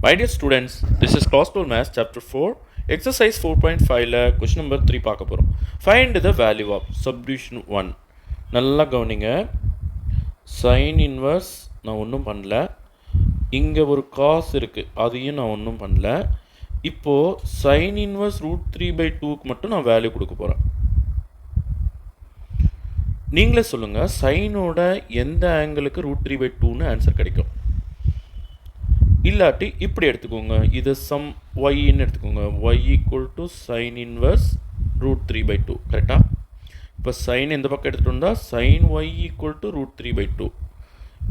My dear students, this is Class 12 Maths Chapter 4, Exercise 4.5 question number 3 பார்க்க போகிறோம். Find the value of subdivision 1. நல்லா கவனிங்க. Sin inverse நான் ஒன்றும் பண்ணல. இங்கே ஒரு cos இருக்குது, அதையும் நான் ஒன்றும் பண்ணல. இப்போது sin inverse root 3/2க்கு மட்டும் நான் வேல்யூ கொடுக்க போகிறேன். நீங்களே சொல்லுங்கள், சைனோட எந்த ஆங்கிளுக்கு ரூட் 3/2ன்னு ஆன்சர் கிடைக்கும். இல்லாட்டி இப்படி எடுத்துக்கோங்க, இது சம் ஒய்ன்னு எடுத்துக்கோங்க. Y equal to sine inverse root 3/2. கரெக்டாக? இப்போ சைன் எந்த பக்கம் எடுத்துகிட்டு வந்தால் sine y equal to root 3/2.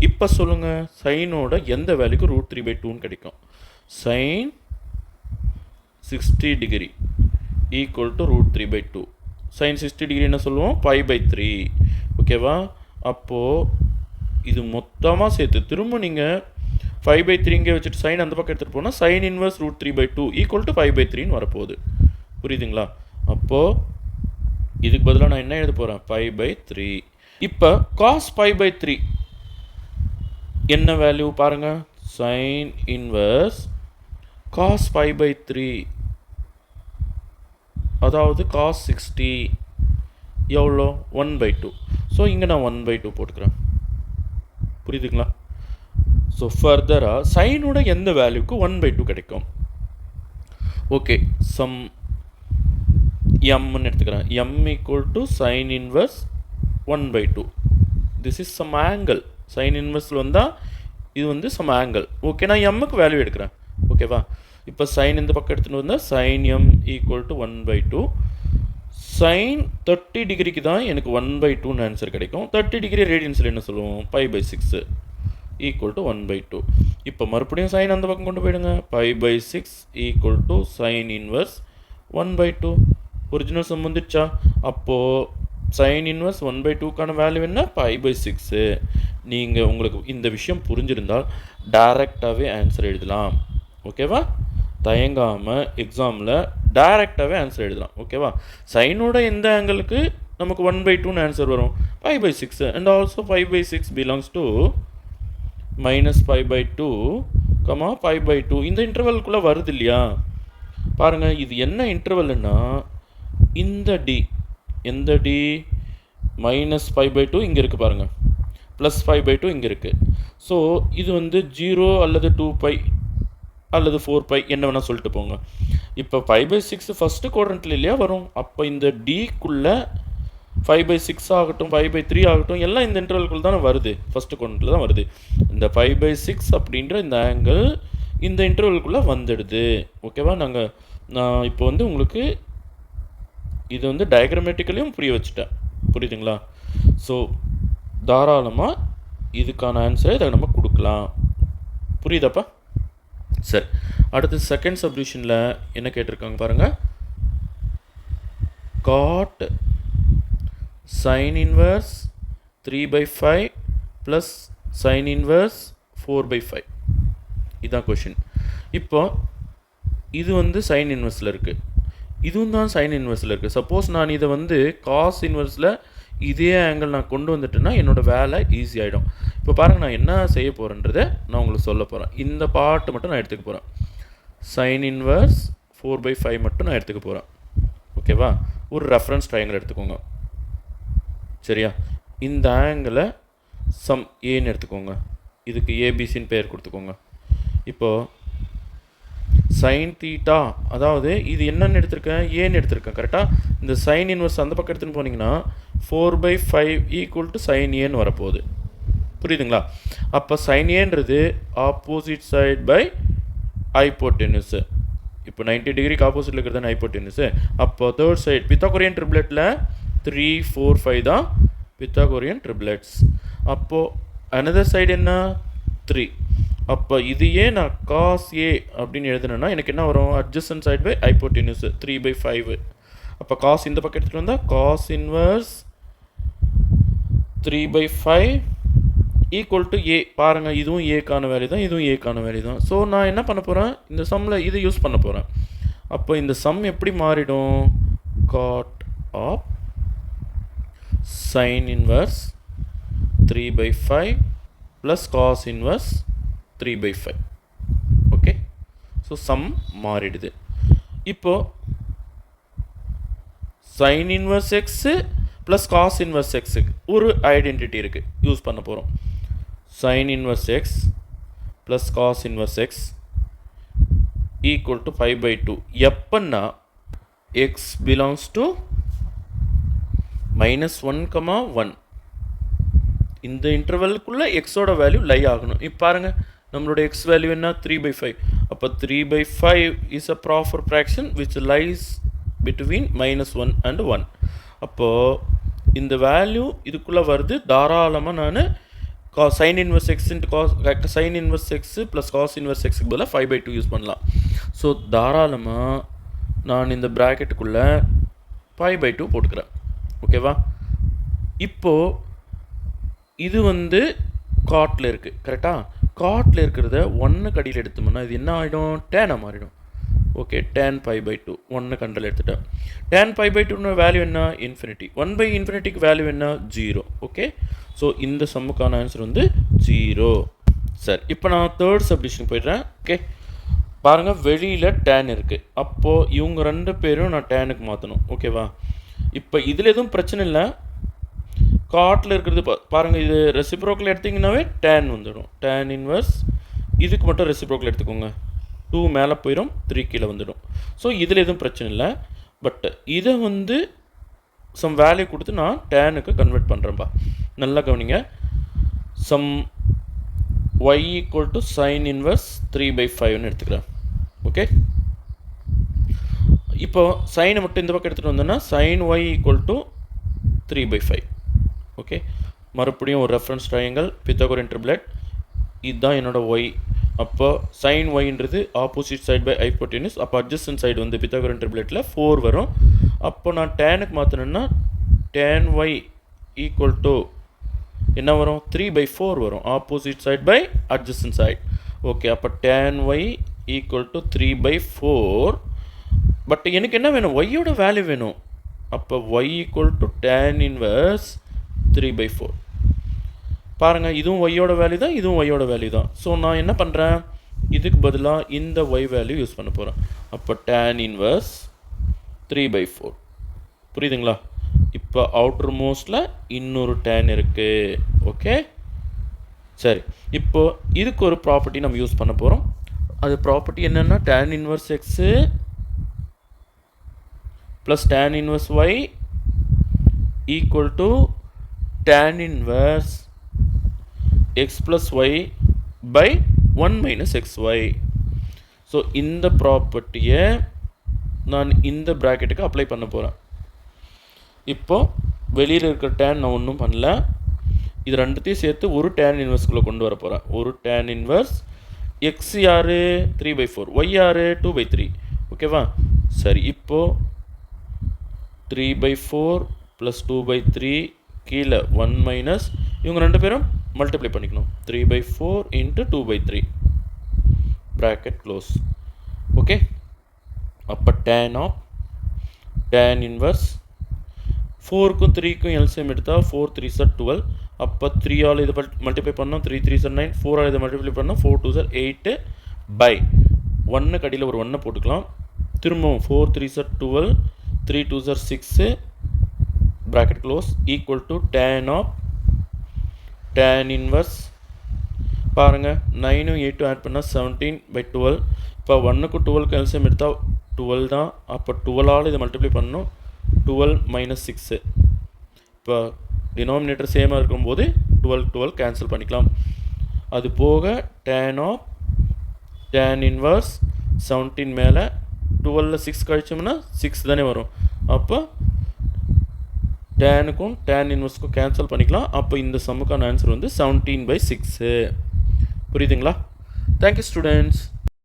இப்போ சொல்லுங்கள், சைனோட எந்த வேல்யூக்கு ரூட் 3/2ன்னு கிடைக்கும்? Sine 60 degree equal to root 3/2. Sine 60 degree என்ன சொல்லுவோம்? π/3. ஓகேவா? அப்போது இது மொத்தமாக சேர்த்து திரும்ப நீங்கள் 5/3 இங்கே வச்சுட்டு சைன் அந்த பக்கம் எடுத்துகிட்டு போனால் sine inverse root 3/2 equal to 5/3ன்னு வரப்போகுது. புரியுதுங்களா? அப்போது இதுக்கு பதிலாக நான் என்ன எழுத போகிறேன்? π/3. இப்போ காஸ் π/3 என்ன வேல்யூ பாருங்கள். சைன் இன்வர்ஸ் காஸ் π/3, அதாவது காஸ் 60 எவ்வளோ? 1/2. ஸோ இங்கே நான் 1/2 போட்டுக்கிறேன். புரியுதுங்களா? ஸோ ஃபர்தராக சைனோட எந்த வேல்யூக்கு 1/2 கிடைக்கும்? ஓகே, சம் எம்னு எடுத்துக்கிறேன். M equal to sine inverse 1/2. This is some angle. Sine இன்வர்ஸில் வந்தால் இது வந்து சம் ஆங்கிள். ஓகே, நான் எம்முக்கு வேல்யூ எடுக்கிறேன். ஓகேவா? இப்போ சைன் இந்த பக்கம் எடுத்துகிட்டு வந்தால் sine m equal to 1/2. Sine 30 டிகிரிக்கு தான் எனக்கு 1/2ன்னு ஆன்சர் கிடைக்கும். 30 டிகிரி ரேடியன்ஸில் என்ன சொல்லுவோம்? π/6 ஈக்குவல் டு 1/2. இப்போ மறுபடியும் சைன் அந்த பக்கம் கொண்டு போயிடுங்க. π/6 equal to sine inverse 1/2. Original sum வந்துடுச்சா? அப்போது சைன் இன்வர்ஸ் 1/2க்கான வேல்யூ என்ன? π/6. நீங்கள் உங்களுக்கு இந்த விஷயம் புரிஞ்சிருந்தால் டைரெக்டாகவே ஆன்சர் எழுதலாம். ஓகேவா? தயங்காமல் எக்ஸாமில் டைரெக்டாகவே ஆன்சர் எழுதலாம். ஓகேவா? சைனோட எந்த ஆங்கிளுக்கு நமக்கு 1/2ன்னு ஆன்சர் வரும்? π/6. And also π/6 belongs to -π/2, π/2. இந்த இன்டர்வல்குள்ளே வருது இல்லையா? பாருங்கள், இது என்ன இன்டர்வல்னா இந்த டி, எந்த டி? -π/2 இங்கே இருக்குது பாருங்கள், +π/2 இங்கே இருக்குது. ஸோ இது வந்து 0 அல்லது 2π அல்லது 4π என்ன வேணால் சொல்லிட்டு போங்க. இப்போ 5/6 ஃபஸ்ட்டு குவாட்ரண்ட்டில் இல்லையா வரும்? அப்போ இந்த டிக்குள்ளே 5/6 ஆகட்டும் 5/3 ஆகட்டும் எல்லாம் இந்த இன்டர்வல்குள்ள தானே வருது, ஃபஸ்ட்டு குவாட்ரண்ட்டில் தான் வருது. இந்த 5/6 அப்படின்ற இந்த ஆங்கிள் இந்த இன்டர்வல்குள்ளே வந்துடுது. ஓகேவா? நான் இப்போ வந்து உங்களுக்கு இது வந்து டயக்ராமேட்டிக்கலையும் புரிய வச்சுட்டேன். புரியுதுங்களா? ஸோ தாராளமாக இதுக்கான ஆன்சரை இதை நம்ம கொடுக்கலாம். புரியுதாப்பா? சரி, அடுத்து செகண்ட் சப்டிவிஷனில் என்ன கேட்டிருக்காங்க பாருங்கள். Cot sin inverse 3/5 plus sin inverse 4/5. இதுதான் கொஷின். இப்போ இது வந்து சைன் இன்வெர்ஸில் இருக்குது, இதுவும் தான் சைன் இன்வெர்ஸில் இருக்குது. சப்போஸ் நான் இதை வந்து காஸ் இன்வெர்ஸில் இதே ஆங்கிள் நான் கொண்டு வந்துட்டேன்னா என்னோடய வேலை ஈஸி ஆகிடும். இப்போ பாருங்கள், நான் என்ன செய்ய போகிறேன்றதை நான் உங்களுக்கு சொல்ல போகிறேன். இந்த பார்ட்டு மட்டும் நான் எடுத்துக்க போகிறேன். சைன் இன்வெர்ஸ் 4/5 மட்டும் நான் எடுத்துக்க போகிறேன். ஓகேவா? ஒரு ரெஃபரன்ஸ் ட்ரையாங்கிள் எடுத்துக்கோங்க. சரியா? இந்த ஆங்கிளை சம் ஏன்னு எடுத்துக்கோங்க. இதுக்கு ஏபிசின்னு பேர் கொடுத்துக்கோங்க. இப்போது சைன் தீட்டா, அதாவது இது என்னென்னு எடுத்திருக்கேன்? ஏன்னு எடுத்திருக்கேன். கரெக்டாக? இந்த சைன் இன்வெர்ஸ் அந்த பக்கம் எடுத்துன்னு போனீங்கன்னா 4/5 ஈக்குவல் டு சைன் ஏன்னு வரப்போகுது. புரியுதுங்களா? அப்போ சைன் ஏன்றது ஆப்போசிட் சைட் பை ஹைப்போட்டென்யூஸு. இப்போ 90 டிகிரிக்கு ஆப்போசிட்டில் இருக்கிறது ஹைப்போட்டென்யூஸு. அப்போ தேர்ட் சைட் பித்தாகோரியன் ட்ரிப்ளெட்டில் 3, 4, 5 தான் பித்தாகோரியன் ட்ரிப்ளெட்ஸ். அப்போது அனதர் சைடு என்ன? 3. அப்போ இதையே நான் காஸ் ஏ அப்படின்னு எழுதுனேன்னா எனக்கு என்ன வரும்? Adjacent side by hypotenuse 3/5. அப்போ காஸ் இந்த பக்கம் எடுத்துகிட்டு வந்தால் cos inverse 3/5 equal to A. பாருங்கள், இதுவும் ஏக்கான வேல்யூ தான், இதுவும் ஏக்கான வேல்யூ தான். ஸோ நான் என்ன பண்ண போகிறேன்? இந்த சம்மில் இதை யூஸ் பண்ண போகிறேன். அப்போ இந்த சம் எப்படி மாறிடும்? Cot of sin inverse 3/5 plus cos inverse 3/5. Okay, so sum மாறிடுது. இப்போது sine inverse x plus cos inverse எக்ஸுக்கு ஒரு ஐடென்டிட்டி இருக்குது, யூஸ் பண்ண போகிறோம். Sine inverse x plus cos inverse x equal to 5/2 எப்பன்னா எக்ஸ் பிலாங்ஸ் டு -1, 1 இந்த இன்டர்வலுக்குள்ளே எக்ஸோட வேல்யூ லை ஆகணும். இப்போ பாருங்கள், நம்மளோட எக்ஸ் வேல்யூ என்ன 3/5. அப்போ 3/5 is a proper fraction which lies between -1 and 1. அப்போது இந்த வேல்யூ இதுக்குள்ளே வருது. தாராளமாக நான் sine inverse x sine inverse x plus cos inverse எக்ஸுக்கு பதிலாக 5/2 யூஸ் பண்ணலாம். ஸோ தாராளமாக நான் இந்த ப்ராக்கெட்டுக்குள்ளே 5/2 போட்டுக்கிறேன். ஓகேவா? இப்போது இது வந்து காட்டில் இருக்குது, கரெக்டாக? காட்டில் இருக்கிறத 1 கடியில் எடுத்தோம்னா இது என்ன ஆகிடும்? டேனாக மாறிடும். ஓகே, tan 5/2 1 கண்டில் எடுத்துட்டேன். tan 5/2 வேல்யூ என்ன? இன்ஃபினிட்டி. 1/∞ வேல்யூ என்ன? 0. ஓகே, ஸோ இந்த சம்முக்கான ஆன்சர் வந்து 0. சரி, இப்போ நான் தேர்ட் சப்டிஷன் போய்ட்றேன். ஓகே, பாருங்கள், வெளியில் tan இருக்குது. அப்போது இவங்க 2 பேரும் நான் டேனுக்கு மாற்றணும். ஓகேவா? இப்போ இதில் எதுவும் பிரச்சனை இல்லை. காட்டில் இருக்கிறது பாருங்கள், இது ரெசிப்ரோக்கல் எடுத்திங்கன்னாவே tan வந்துடும். tan இன்வர்ஸ் இதுக்கு மட்டும் ரெசிப்ரோக்கல் எடுத்துக்கோங்க. 2 மேலே போயிடும், 3 கீழே வந்துடும். ஸோ இதில் எதுவும் பிரச்சனை இல்லை. பட் இதை வந்து சம் வேல்யூ கொடுத்து நான் டேனுக்கு கன்வெர்ட் பண்ணுறேன்ப்பா. நல்லா கவனிங்க. Some y equal to sine inverse 3/5ன்னு எடுத்துக்கிறேன். ஓகே, இப்போ சைனை மட்டும் இந்த பக்கம் எடுத்துகிட்டு வந்தோன்னா sine y equal to 3/5. Okay, மறுபடியும் ஒரு ரெஃபரன்ஸ் ட்ரையாங்கிள், பித்தாகோரியன் ட்ரிப்ளெட். இதுதான் என்னோடய y. அப்போ சைன் ஒய்ன்றது ஆப்போசிட் சைட் பை ஹைப்போட்டெனியூஸ். அப்போ அட்ஜஸ்டன்ட் சைடு வந்து பித்தாகோரியன் ட்ரிப்ளெட்டில் 4 வரும். அப்போ நான் டேனுக்கு மாற்றணுன்னா tan y ஈக்குவல் டு என்ன வரும்? 3/4 வரும். Opposite side by adjacent side. Okay, அப்போ tan y equal to 3/4. But எனக்கு என்ன வேணும்? ஒய்யோட வேல்யூ வேணும். அப்போ y equal to tan inverse 3/4. பாருங்கள், இதுவும் ஒய்யோட வேல்யூ தான், இதுவும் ஒய்யோட வேல்யூ தான். ஸோ நான் என்ன பண்ணுறேன்? இதுக்கு பதிலாக இந்த ஒய் வேல்யூ யூஸ் பண்ண போகிறேன். அப்போ tan இன்வர்ஸ் 3/4. புரியுதுங்களா? இப்போ அவுட்டர் மோஸ்டில் இன்னொரு tan இருக்குது. ஓகே, சரி. இப்போது இதுக்கு ஒரு ப்ராப்பர்ட்டி நம்ம யூஸ் பண்ண போகிறோம். அது ப்ராப்பர்ட்டி என்னென்னா tan inverse x plus tan inverse y equal to tan inverse x plus y by 1 minus xy. So இந்த ப்ராப்பர்ட்டியை நான் இந்த ப்ராக்கெட்டுக்கு அப்ளை பண்ண போகிறேன். இப்போது வெளியில் இருக்கிற டேன் நான் ஒன்றும் பண்ணல. இது ரெண்டுத்தையும் சேர்த்து ஒரு டேன் இன்வர்ஸ்குள்ளே கொண்டு வர போகிறேன். ஒரு டேன் இன்வர்ஸ் எக்ஸ் யார்? 3/4. ஒய் யார்? 2/3. ஓகேவா? சரி, இப்போது 3/4 ப்ளஸ் 2/3 கீழே 1 மைனஸ் இவங்க 2 பேரும் மல்டிப்ளை பண்ணிக்கணும். 3/4 இன்ட்டு 2/3 ப்ராக்கெட் க்ளோஸ். ஓகே, அப்போ tan இன்வர்ஸ் 4க்கும் 3க்கும் எல்சிஎம் எடுத்தால் 4 3s are 12. அப்போ 3ஆல் இதை மல்டிப்ளை பண்ணோம், 3 3s are 9. 4ஆல் இதை மல்டிப்ளை பண்ணோம், 4 2s are 8 பை 1 கடியில் ஒரு 1 போட்டுக்கலாம். திரும்பவும் 4 3s are 12, 3 2s are 6 bracket close equal to tan inverse. பாருங்கள், 9ம் 8ம் ஆட் பண்ணால் 17/12. இப்போ 1க்கும் 12க்கும் எல்சிஎம் எடுத்தால் 12 தான். அப்போ 12ஆல் இதை மல்டிப்ளை பண்ணணும், 12 மைனஸ் 6. இப்போ டினாமினேட்டர் சேமாக இருக்கும்போது 12 கேன்சல் பண்ணிக்கலாம். அது போக tan இன்வர்ஸ் 17 மேலே 12ல் 6 கழிச்சோம்னா 6 தானே வரும். அப்போ டேனுக்கும் tan இன்வர்ஸ்க்கும் கேன்சல் பண்ணிக்கலாம். அப்போ இந்த சம்முக்கான ஆன்சர் வந்து 17/6. புரியுதுங்களா? Thank you students.